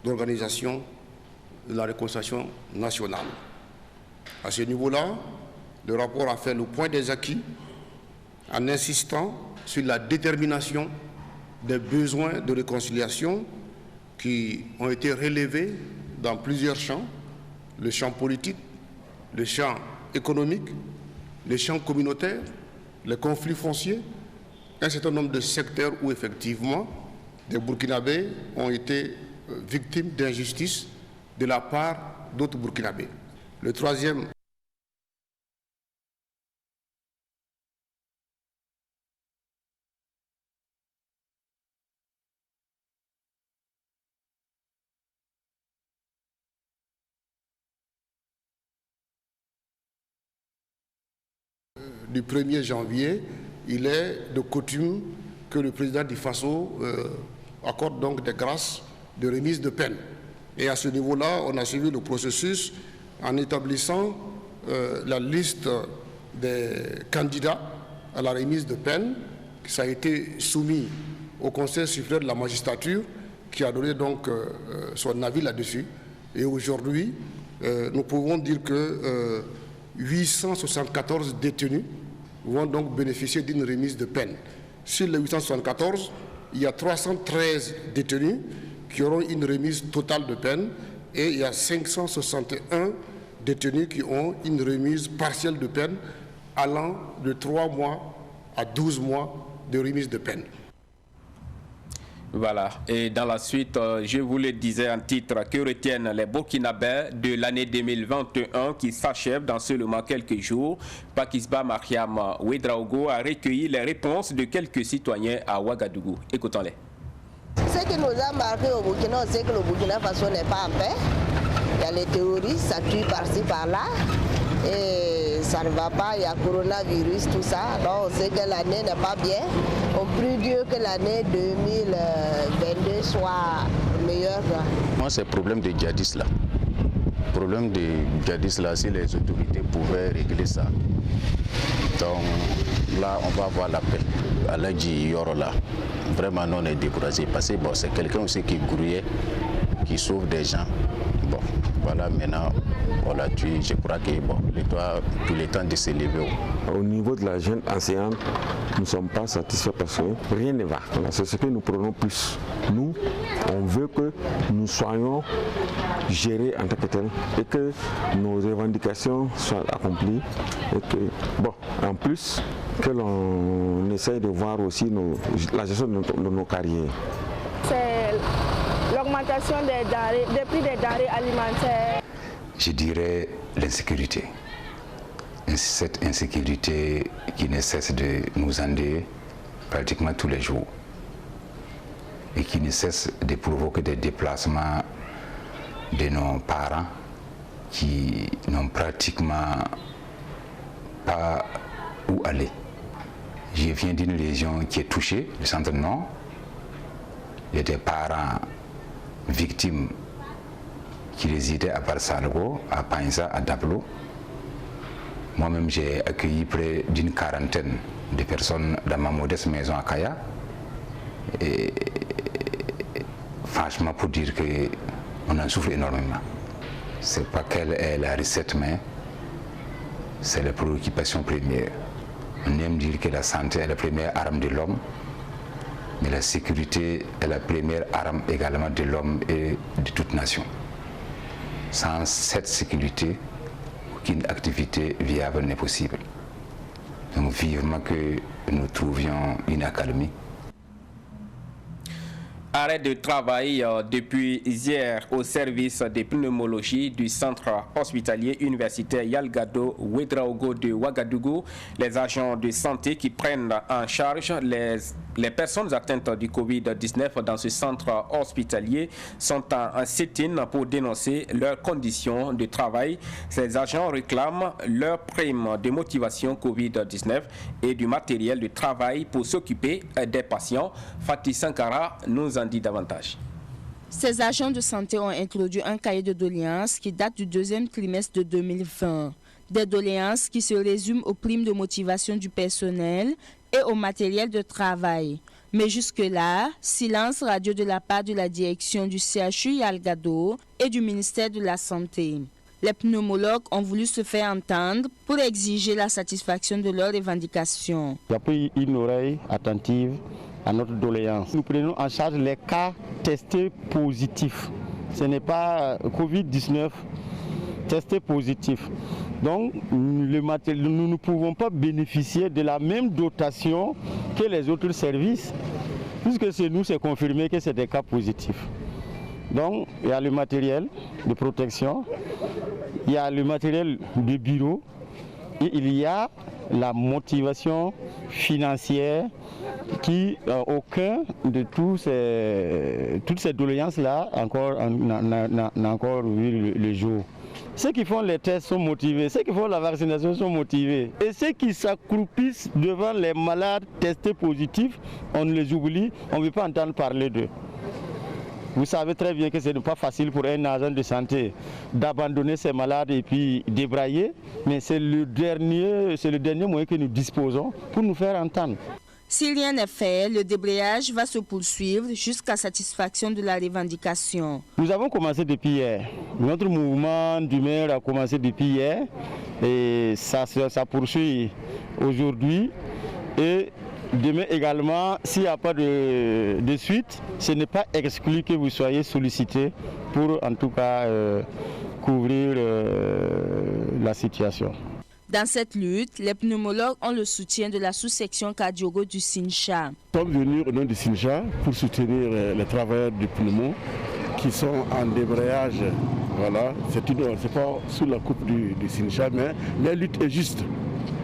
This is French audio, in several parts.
d'organisation de la réconciliation nationale. À ce niveau-là, le rapport a fait le point des acquis en insistant sur la détermination des besoins de réconciliation qui ont été relevés dans plusieurs champs, le champ politique, le champ économique, le champ communautaire, les conflits fonciers, un certain nombre de secteurs où effectivement des Burkinabés ont été victimes d'injustice de la part d'autres Burkinabés. Le troisième du 1er janvier, il est de coutume que le président du Faso accorde donc des grâces de remise de peine. Et à ce niveau-là, on a suivi le processus en établissant la liste des candidats à la remise de peine. Ça a été soumis au Conseil supérieur de la magistrature qui a donné donc son avis là-dessus. Et aujourd'hui, nous pouvons dire que 874 détenus vont donc bénéficier d'une remise de peine. Sur les 874, il y a 313 détenus qui auront une remise totale de peine et il y a 561 détenus qui ont une remise partielle de peine allant de 3 mois à 12 mois de remise de peine. Voilà, et dans la suite, je vous le disais en titre, que retiennent les Burkinabés de l'année 2021 qui s'achève dans seulement quelques jours. Pakisba Mariam Ouedraogo a recueilli les réponses de quelques citoyens à Ouagadougou. Écoutons-les. Ce qui nous a marqué au Burkina, c'est que le Burkina Faso n'est pas en paix. Il y a les terroristes, ça tue par-ci, par-là. Et ça ne va pas, il y a coronavirus, tout ça. Donc on sait que l'année n'est pas bien. On prie Dieu que l'année 2022 soit meilleure. Moi, c'est le problème des djihadistes là. Le problème des djihadistes là, si les autorités pouvaient régler ça. Donc là, on va avoir l'appel à l'Adji Yoro là. Vraiment, nous, on est découragés parce que bon, c'est quelqu'un aussi qui grouillait, qui sauve des gens. Bon, voilà, maintenant, on l'a tué. Je crois que bon, il est temps de s'élever. Au niveau de la jeune enseignante, nous ne sommes pas satisfaits parce que rien ne va. C'est ce que nous prenons plus. Nous, on veut que nous soyons gérés en tant que tels et que nos revendications soient accomplies. Et que, bon, en plus, que l'on essaye de voir aussi la gestion de nos carrières. C'est l'augmentation des prix des denrées alimentaires. Je dirais l'insécurité. Cette insécurité qui ne cesse de nous ennuyer pratiquement tous les jours et qui ne cesse de provoquer des déplacements de nos parents qui n'ont pratiquement pas où aller. Je viens d'une région qui est touchée, le centre-nord. Il y a des parents victimes qui résidaient à Barsalgo, à Painza, à Dablo. Moi-même, j'ai accueilli près d'une quarantaine de personnes dans ma modeste maison à Kaya. Et franchement, pour dire qu'on en souffre énormément. C'est pas quelle est la recette, mais c'est la préoccupation première. On aime dire que la santé est la première arme de l'homme, mais la sécurité est la première arme également de l'homme et de toute nation. Sans cette sécurité, aucune activité viable n'est possible. Donc vivement que nous trouvions une accalmie. Arrêt de travail depuis hier au service de pneumologie du centre hospitalier universitaire Yalgado Ouedraogo de Ouagadougou. Les agents de santé qui prennent en charge les personnes atteintes du Covid-19 dans ce centre hospitalier sont en sit-in pour dénoncer leurs conditions de travail. Ces agents réclament leur prime de motivation Covid-19 et du matériel de travail pour s'occuper des patients. Fatih Sankara nous en dit davantage. Ces agents de santé ont introduit un cahier de doléances qui date du deuxième trimestre de 2020. Des doléances qui se résument aux primes de motivation du personnel et au matériel de travail. Mais jusque-là, silence radio de la part de la direction du CHU Yalgado et du ministère de la Santé. Les pneumologues ont voulu se faire entendre pour exiger la satisfaction de leurs revendications. Il y a pris une oreille attentive à notre doléance. Nous prenons en charge les cas testés positifs. Ce n'est pas Covid-19 testé positif. Donc, nous ne pouvons pas bénéficier de la même dotation que les autres services, puisque chez nous, c'est confirmé que c'est des cas positifs. Donc, il y a le matériel de protection, il y a le matériel de bureau, et il y a la motivation financière qui, aucun de toutes ces doléances-là n'a encore vu le jour. Ceux qui font les tests sont motivés, ceux qui font la vaccination sont motivés. Et ceux qui s'accroupissent devant les malades testés positifs, on les oublie, on ne veut pas entendre parler d'eux. Vous savez très bien que ce n'est pas facile pour un agent de santé d'abandonner ses malades et puis débrailler, mais c'est le dernier moyen que nous disposons pour nous faire entendre. Si rien n'est fait, le débrayage va se poursuivre jusqu'à satisfaction de la revendication. Nous avons commencé depuis hier. Notre mouvement d'humeur a commencé depuis hier et ça poursuit aujourd'hui. Et demain également, s'il n'y a pas de suite, ce n'est pas exclu que vous soyez sollicité pour en tout cas couvrir la situation. Dans cette lutte, les pneumologues ont le soutien de la sous-section cardiologue du SINCHA. Nous sommes venus au nom du SINCHA pour soutenir les travailleurs du pneumo qui sont en débrayage. Voilà, c'est pas sous la coupe du SINCHA, mais la lutte est juste.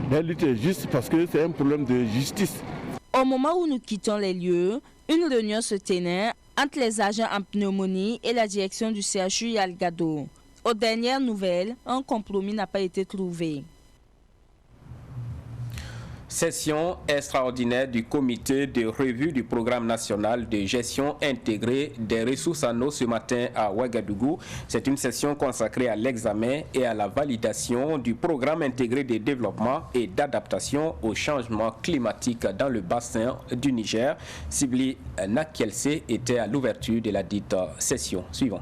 La lutte est juste parce que c'est un problème de justice. Au moment où nous quittons les lieux, une réunion se tenait entre les agents en pneumonie et la direction du CHU Yalgado. Aux dernières nouvelles, un compromis n'a pas été trouvé. Session extraordinaire du comité de revue du programme national de gestion intégrée des ressources en eau ce matin à Ouagadougou. C'est une session consacrée à l'examen et à la validation du programme intégré de développement et d'adaptation au changement climatique dans le bassin du Niger. Sibli Nakielse était à l'ouverture de la dite session. Suivant.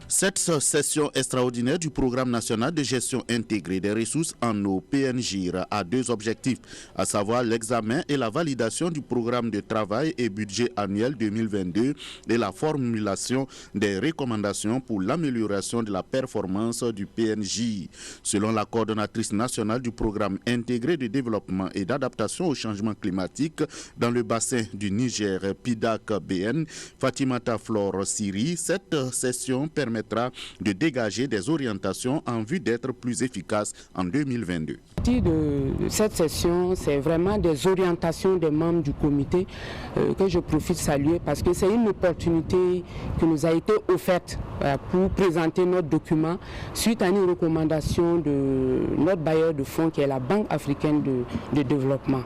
Cette session extraordinaire du Programme national de gestion intégrée des ressources en eau PNGIR a deux objectifs, à savoir l'examen et la validation du programme de travail et budget annuel 2022 et la formulation des recommandations pour l'amélioration de la performance du PNJ. Selon la coordonnatrice nationale du Programme intégré de développement et d'adaptation au changement climatique dans le bassin du Niger, PIDAC-BN, Fatimata Flore Siri, cette session permet de dégager des orientations en vue d'être plus efficace en 2022. De cette session, c'est vraiment des orientations des membres du comité que je profite de saluer parce que c'est une opportunité qui nous a été offerte pour présenter notre document suite à une recommandation de notre bailleur de fonds qui est la Banque africaine de développement.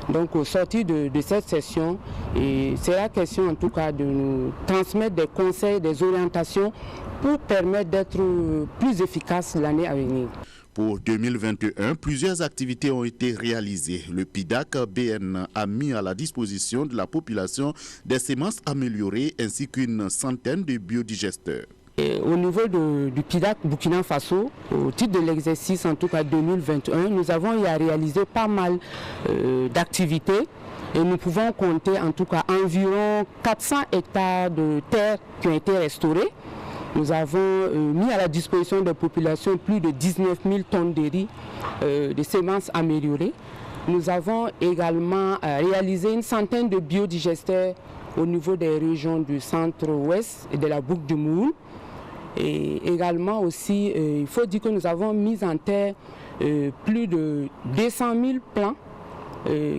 Donc, au sortir de cette session, c'est la question en tout cas de nous transmettre des conseils, des orientations pour permettre d'être plus efficace l'année à venir. Pour 2021, plusieurs activités ont été réalisées. Le PIDAC-BN a mis à la disposition de la population des semences améliorées ainsi qu'une centaine de biodigesteurs. Et au niveau du PIDAC Burkina Faso, au titre de l'exercice en tout cas 2021, nous avons réalisé pas mal d'activités et nous pouvons compter en tout cas environ 400 hectares de terres qui ont été restaurées. Nous avons mis à la disposition des populations plus de 19 000 tonnes de riz, de semences améliorées. Nous avons également réalisé une centaine de biodigesteurs au niveau des régions du centre-ouest et de la boucle du Moule. Et également aussi, il faut dire que nous avons mis en terre plus de 200 000 plants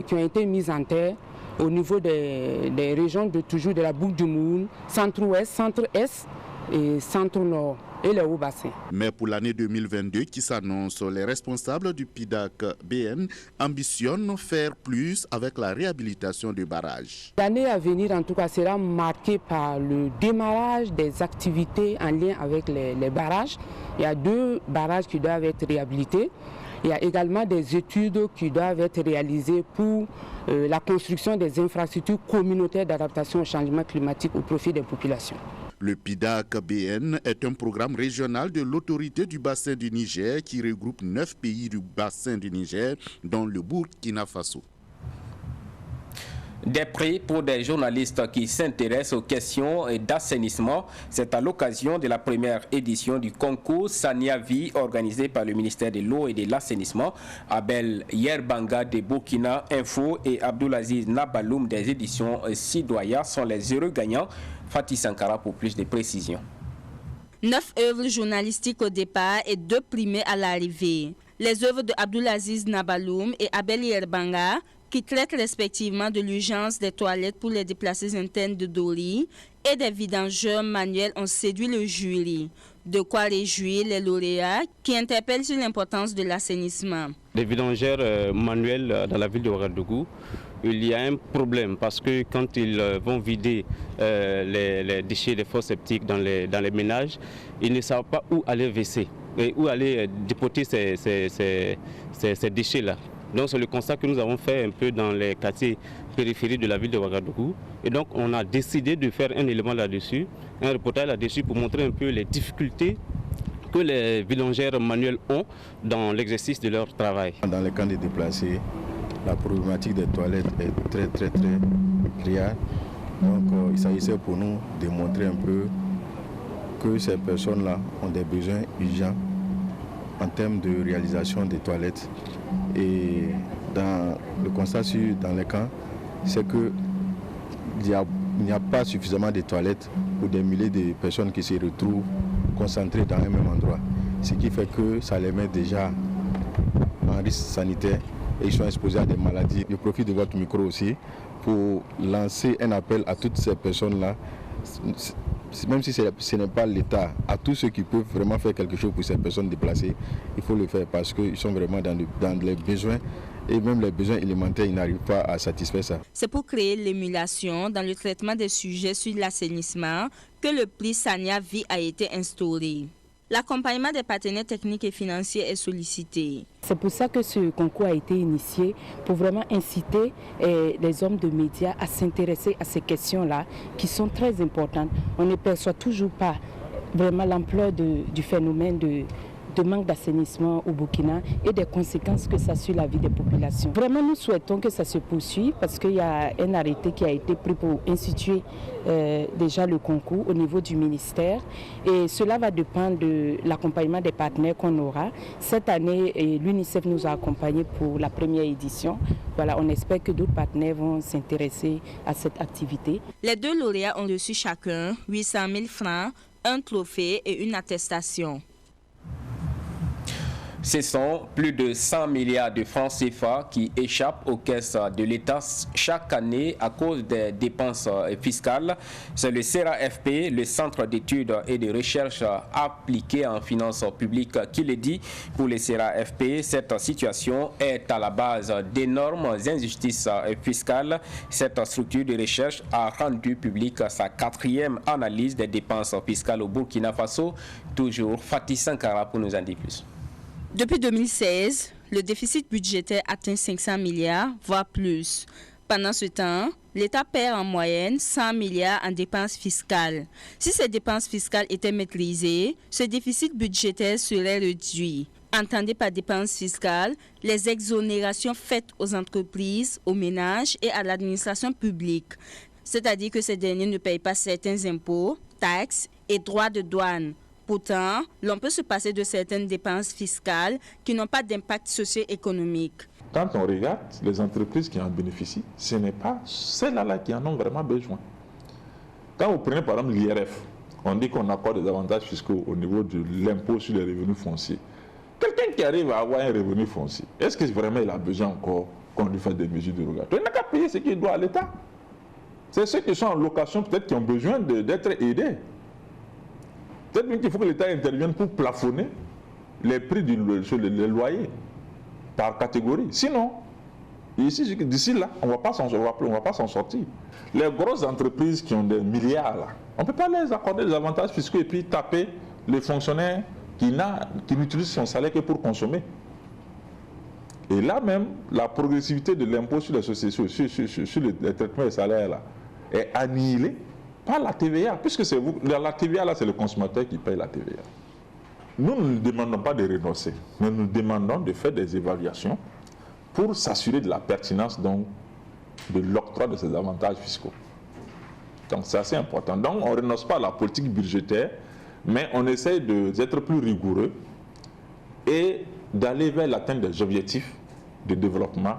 qui ont été mis en terre au niveau des régions de la boucle du Moule, centre-ouest, centre-est et centre-nord et le haut bassin. Mais pour l'année 2022 qui s'annonce, les responsables du PIDAC-BN ambitionnent faire plus avec la réhabilitation des barrages. L'année à venir, en tout cas, sera marquée par le démarrage des activités en lien avec les barrages. Il y a 2 barrages qui doivent être réhabilités. Il y a également des études qui doivent être réalisées pour la construction des infrastructures communautaires d'adaptation au changement climatique au profit des populations. Le PIDAC-BN est un programme régional de l'autorité du bassin du Niger qui regroupe 9 pays du bassin du Niger, dont le Burkina Faso. Des prix pour des journalistes qui s'intéressent aux questions d'assainissement. C'est à l'occasion de la première édition du concours Saniavi organisé par le ministère de l'eau et de l'assainissement. Abel Yerbanga de Burkina Info et Abdoulaziz Nabaloum des éditions Sidoya sont les heureux gagnants. Fatih Sankara pour plus de précisions. 9 œuvres journalistiques au départ et 2 primées à l'arrivée. Les œuvres de Abdoulaziz Nabaloum et Abel Yerbanga qui traitent respectivement de l'urgence des toilettes pour les déplacés internes de Dori et des vidangeurs manuels ont séduit le jury. De quoi réjouir les lauréats qui interpellent sur l'importance de l'assainissement. Les vidangeurs manuels dans la ville de Ouagadougou, il y a un problème parce que quand ils vont vider les déchets des fosses septiques dans les ménages, ils ne savent pas où aller verser et où aller dépoter ces déchets-là. Donc c'est le constat que nous avons fait un peu dans les quartiers périphériques de la ville de Ouagadougou. Et donc on a décidé de faire un élément là-dessus, un reportage là-dessus pour montrer un peu les difficultés que les vidangeurs manuels ont dans l'exercice de leur travail. Dans les camps de déplacés, la problématique des toilettes est très criarde. Donc il s'agissait pour nous de montrer un peu que ces personnes-là ont des besoins urgents en termes de réalisation des toilettes. Et dans le constat dans les camps, c'est qu'il n'y a pas suffisamment de toilettes pour des milliers de personnes qui se retrouvent concentrées dans un même endroit. Ce qui fait que ça les met déjà en risque sanitaire et ils sont exposés à des maladies. Je profite de votre micro aussi pour lancer un appel à toutes ces personnes-là, même si ce n'est pas l'État, à tous ceux qui peuvent vraiment faire quelque chose pour ces personnes déplacées, il faut le faire parce qu'ils sont vraiment dans les besoins et même les besoins élémentaires, ils n'arrivent pas à satisfaire ça. C'est pour créer l'émulation dans le traitement des sujets sur l'assainissement que le prix Saniavi a été instauré. L'accompagnement des partenaires techniques et financiers est sollicité. C'est pour ça que ce concours a été initié, pour vraiment inciter les hommes de médias à s'intéresser à ces questions-là qui sont très importantes. On ne perçoit toujours pas vraiment l'ampleur du phénomène de manque d'assainissement au Burkina et des conséquences que ça a sur la vie des populations. Vraiment, nous souhaitons que ça se poursuive parce qu'il y a un arrêté qui a été pris pour instituer déjà le concours au niveau du ministère et cela va dépendre de l'accompagnement des partenaires qu'on aura. Cette année, l'UNICEF nous a accompagnés pour la première édition. Voilà, on espère que d'autres partenaires vont s'intéresser à cette activité. Les 2 lauréats ont reçu chacun 800 000 francs, un trophée et une attestation. Ce sont plus de 100 milliards de francs CFA qui échappent aux caisses de l'État chaque année à cause des dépenses fiscales. C'est le CERAFP, le Centre d'études et de recherche appliquées en finances publiques, qui le dit. Pour le CERAFP, cette situation est à la base d'énormes injustices fiscales. Cette structure de recherche a rendu publique sa 4e analyse des dépenses fiscales au Burkina Faso. Toujours Fatih Sankara pour nous en dire plus. Depuis 2016, le déficit budgétaire atteint 500 milliards, voire plus. Pendant ce temps, l'État perd en moyenne 100 milliards en dépenses fiscales. Si ces dépenses fiscales étaient maîtrisées, ce déficit budgétaire serait réduit. Entendez par dépenses fiscales les exonérations faites aux entreprises, aux ménages et à l'administration publique. C'est-à-dire que ces derniers ne payent pas certains impôts, taxes et droits de douane. Pourtant, l'on peut se passer de certaines dépenses fiscales qui n'ont pas d'impact socio-économique. Quand on regarde les entreprises qui en bénéficient, ce n'est pas celles-là qui en ont vraiment besoin. Quand vous prenez par exemple l'IRF, on dit qu'on accorde des avantages fiscaux au niveau de l'impôt sur les revenus fonciers. Quelqu'un qui arrive à avoir un revenu foncier, est-ce que vraiment il a besoin encore qu'on lui fasse des mesures dérogatoires? Il n'a qu'à payer ce qu'il doit à l'État. C'est ceux qui sont en location peut-être qui ont besoin d'être aidés. Peut-être qu'il faut que l'État intervienne pour plafonner les prix sur les loyers par catégorie. Sinon, d'ici là, on ne va pas s'en sortir. Les grosses entreprises qui ont des milliards, là, on ne peut pas les accorder des avantages fiscaux et puis taper les fonctionnaires qui n'utilisent son salaire que pour consommer. Et là même, la progressivité de l'impôt sur les sociétés, sur les traitements des salaires là, est annihilée par la TVA, puisque c'est vous, la TVA là, c'est le consommateur qui paye la TVA. Nous ne demandons pas de renoncer, mais nous demandons de faire des évaluations pour s'assurer de la pertinence donc, de l'octroi de ces avantages fiscaux. Donc c'est assez important. Donc on ne renonce pas à la politique budgétaire, mais on essaie d'être plus rigoureux et d'aller vers l'atteinte des objectifs de développement.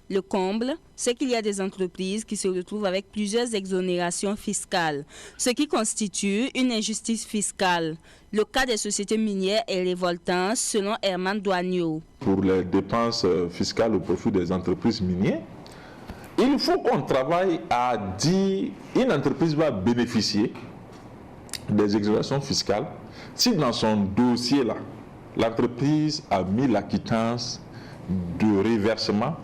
Le comble, c'est qu'il y a des entreprises qui se retrouvent avec plusieurs exonérations fiscales, ce qui constitue une injustice fiscale. Le cas des sociétés minières est révoltant, selon Herman Douagneau. Pour les dépenses fiscales au profit des entreprises minières, il faut qu'on travaille à dire qu'une entreprise va bénéficier des exonérations fiscales si dans son dossier là, l'entreprise a mis la quittance de reversement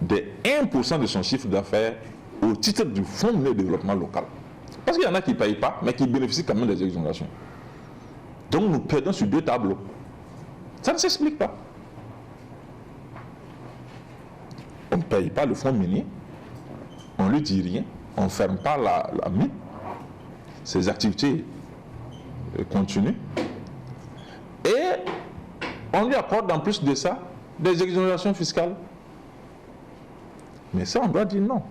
de 1% de son chiffre d'affaires au titre du Fonds minier de développement local. Parce qu'il y en a qui ne payent pas, mais qui bénéficient quand même des exonérations. Donc nous perdons sur deux tableaux. Ça ne s'explique pas. On ne paye pas le fonds minier, on ne lui dit rien, on ne ferme pas la mine, ses activités continuent, et on lui accorde en plus de ça des exonérations fiscales. Mais ça, on doit dire non.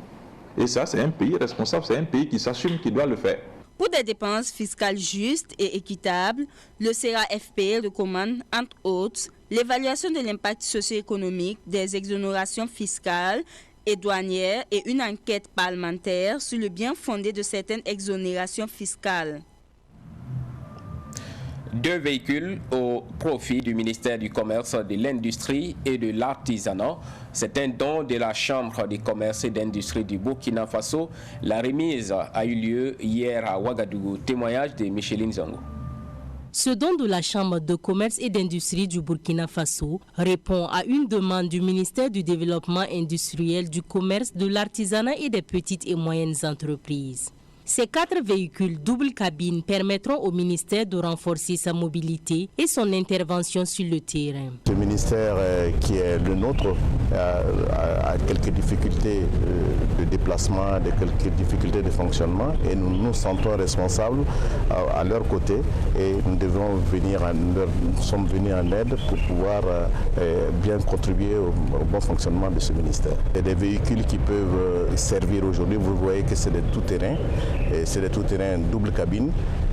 Et ça, c'est un pays responsable, c'est un pays qui s'assume, qui doit le faire. Pour des dépenses fiscales justes et équitables, le CERA-FP recommande, entre autres, l'évaluation de l'impact socio-économique des exonérations fiscales et douanières et une enquête parlementaire sur le bien fondé de certaines exonérations fiscales. 2 véhicules au profit du ministère du Commerce, de l'Industrie et de l'Artisanat. C'est un don de la Chambre de commerce et d'industrie du Burkina Faso. La remise a eu lieu hier à Ouagadougou. Témoignage de Micheline Zongo. Ce don de la Chambre de commerce et d'industrie du Burkina Faso répond à une demande du ministère du Développement industriel, du commerce, de l'artisanat et des petites et moyennes entreprises. Ces 4 véhicules double cabine permettront au ministère de renforcer sa mobilité et son intervention sur le terrain. Ce ministère qui est le nôtre a quelques difficultés de déplacement, quelques difficultés de fonctionnement et nous nous sentons responsables à leur côté et nous sommes venus en aide pour pouvoir bien contribuer au bon fonctionnement de ce ministère. Il y a des véhicules qui peuvent servir aujourd'hui, vous voyez que c'est des tout-terrains. C'est des tout-terrains double cabine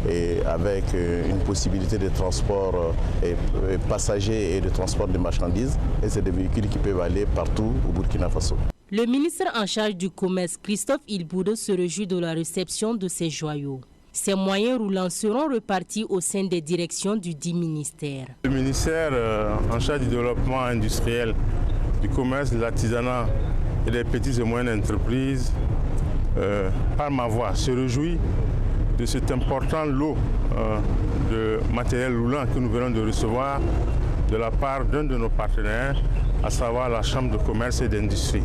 et avec une possibilité de transport passagers et de transport de marchandises. Et c'est des véhicules qui peuvent aller partout au Burkina Faso. Le ministre en charge du commerce, Christophe Ilboudo, se réjouit de la réception de ces joyaux. Ces moyens roulants seront repartis au sein des directions du dit ministère. Le ministère en charge du développement industriel, du commerce, de l'artisanat et des petites et moyennes entreprises, par ma voix, se réjouit de cet important lot de matériel roulant que nous venons de recevoir de la part d'un de nos partenaires, à savoir la Chambre de commerce et d'industrie.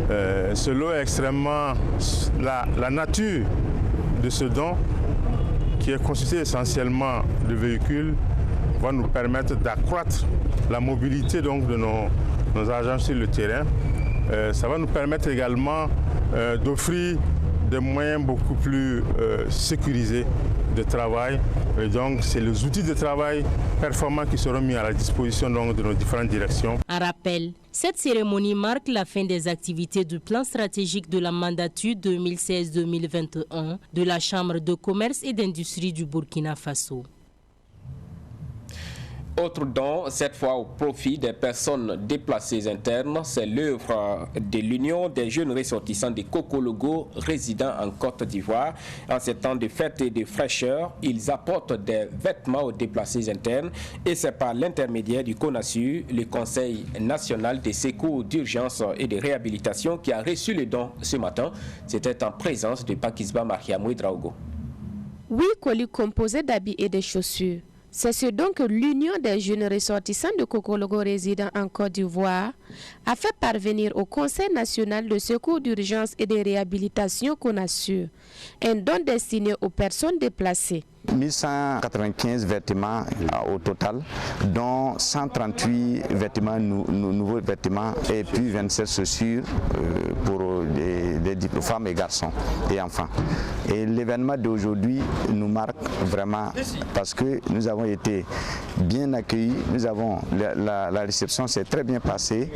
Ce lot est extrêmement... La nature de ce don, qui est constitué essentiellement de véhicules, va nous permettre d'accroître la mobilité donc, de nos agents sur le terrain. Ça va nous permettre également d'offrir des moyens beaucoup plus sécurisés de travail. Et donc, c'est les outils de travail performants qui seront mis à la disposition donc, de nos différentes directions. En rappel, cette cérémonie marque la fin des activités du plan stratégique de la mandature 2016-2021 de la Chambre de commerce et d'industrie du Burkina Faso. Autre don, cette fois au profit des personnes déplacées internes, c'est l'œuvre de l'Union des jeunes ressortissants de Kokologo résidant en Côte d'Ivoire. En ces temps de fête et de fraîcheur, ils apportent des vêtements aux déplacés internes et c'est par l'intermédiaire du CONASU, le Conseil national des secours d'urgence et de réhabilitation, qui a reçu le don ce matin. C'était en présence de Pakisba Mariamou Draogo. 8 colis composés d'habits et de chaussures C'est ce dont que l'Union des jeunes ressortissants de Kokologo résidant en Côte d'Ivoire a fait parvenir au Conseil national de secours d'urgence et de réhabilitation CONASUR un don destiné aux personnes déplacées. 1195 vêtements au total, dont 138 vêtements, nouveaux vêtements et puis 27 chaussures pour des femmes et garçons et enfants. Et l'événement d'aujourd'hui nous marque vraiment parce que nous avons été bien accueillis, la réception s'est très bien passée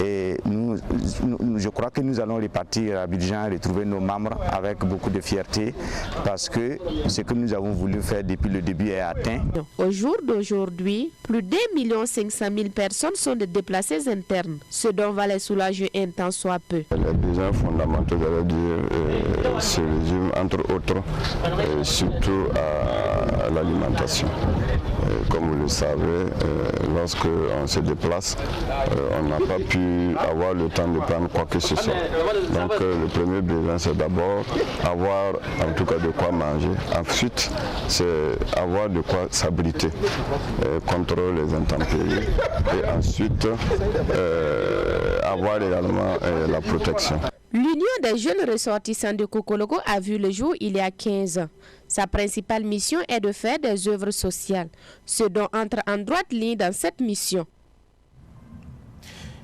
et je crois que nous allons repartir à Abidjan, retrouver nos membres avec beaucoup de fierté parce que ce que nous avons voulu faire depuis le début est atteint. Au jour d'aujourd'hui, plus d'1 500 000 personnes sont des déplacés internes, ce dont va les soulager un temps soit peu. Les besoins fondamentaux, j'allais dire, se résument entre autres, surtout à l'alimentation. Comme vous le savez, lorsque on se déplace, on n'a pas pu avoir le temps de prendre quoi que ce soit. Donc le premier besoin, c'est d'abord avoir en tout cas de quoi manger. Ensuite, c'est avoir de quoi s'abriter contre les intempéries. Et ensuite, avoir également la protection. L'Union des jeunes ressortissants de Kokologo a vu le jour il y a 15 ans. Sa principale mission est de faire des œuvres sociales, ce dont entre en droite ligne dans cette mission.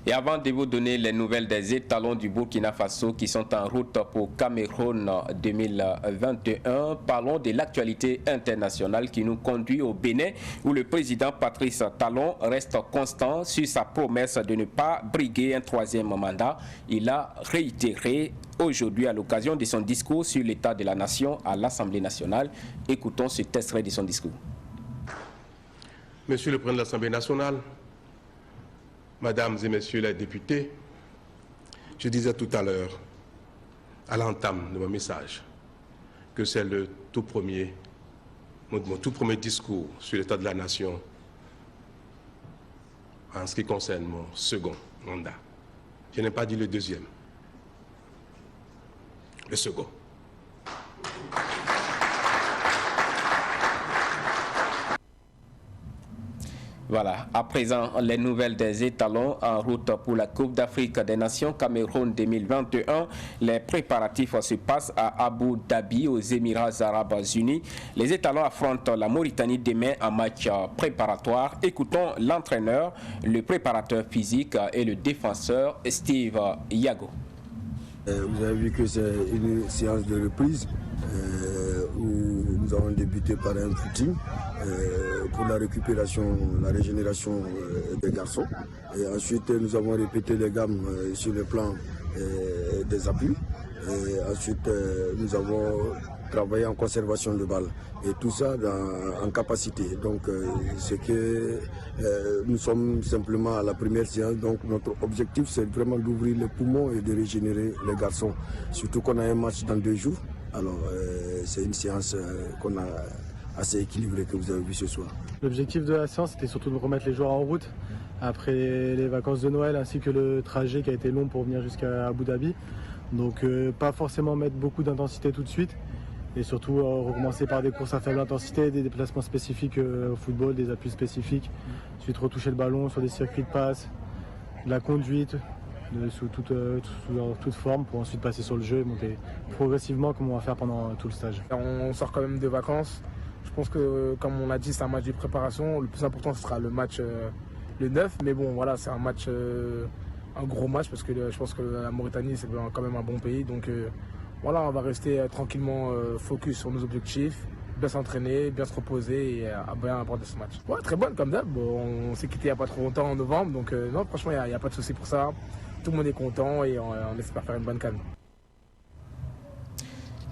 Et avant de vous donner les nouvelles des étalons du Burkina Faso qui sont en route pour Cameroun 2021, parlons de l'actualité internationale qui nous conduit au Bénin où le président Patrice Talon reste constant sur sa promesse de ne pas briguer un troisième mandat. Il a réitéré aujourd'hui à l'occasion de son discours sur l'état de la nation à l'Assemblée nationale. Écoutons ce extrait de son discours. Monsieur le Président de l'Assemblée nationale, Mesdames et Messieurs les députés, je disais tout à l'heure, à l'entame de mon message, que c'est mon tout premier discours sur l'état de la nation en ce qui concerne mon second mandat. Je n'ai pas dit le deuxième, le second. Voilà, à présent, les nouvelles des étalons en route pour la Coupe d'Afrique des Nations Cameroun 2021. Les préparatifs se passent à Abu Dhabi, aux Émirats Arabes Unis. Les étalons affrontent la Mauritanie demain en match préparatoire. Écoutons l'entraîneur, le préparateur physique et le défenseur Steve Yago. Vous avez vu que c'est une séance de reprise où nous avons débuté par un footing pour la récupération, la régénération des garçons. Et ensuite, nous avons répété les gammes sur le plan des appuis. Et ensuite, nous avons travaillé en conservation de balles. Et tout ça en capacité. Donc, c'est que nous sommes simplement à la première séance. Donc, notre objectif, c'est vraiment d'ouvrir les poumons et de régénérer les garçons. Surtout qu'on a un match dans 2 jours. Alors, c'est une séance qu'on a assez équilibrée que vous avez vu ce soir. L'objectif de la séance, c'était surtout de remettre les joueurs en route après les vacances de Noël ainsi que le trajet qui a été long pour venir jusqu'à Abu Dhabi. Donc, pas forcément mettre beaucoup d'intensité tout de suite. Et surtout recommencer par des courses à faible intensité, des déplacements spécifiques au football, des appuis spécifiques, ensuite retoucher le ballon sur des circuits de passe, de la conduite sous toute forme pour ensuite passer sur le jeu et monter progressivement comme on va faire pendant tout le stage. On sort quand même de vacances. Je pense que comme on l'a dit, c'est un match de préparation. Le plus important ce sera le match le 9, mais bon voilà, c'est un match, un gros match parce que je pense que la Mauritanie c'est quand même un bon pays. Donc voilà, on va rester tranquillement focus sur nos objectifs, bien s'entraîner, bien se reposer et bien aborder ce match. Ouais, très bonne comme d'hab. On s'est quitté il n'y a pas trop longtemps en novembre, donc non, franchement, il n'y a pas de souci pour ça. Tout le monde est content et on espère faire une bonne CAN.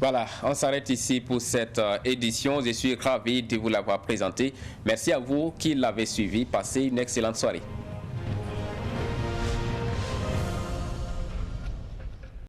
Voilà, on s'arrête ici pour cette édition. Je suis ravi de vous l'avoir présenté. Merci à vous qui l'avez suivi. Passez une excellente soirée.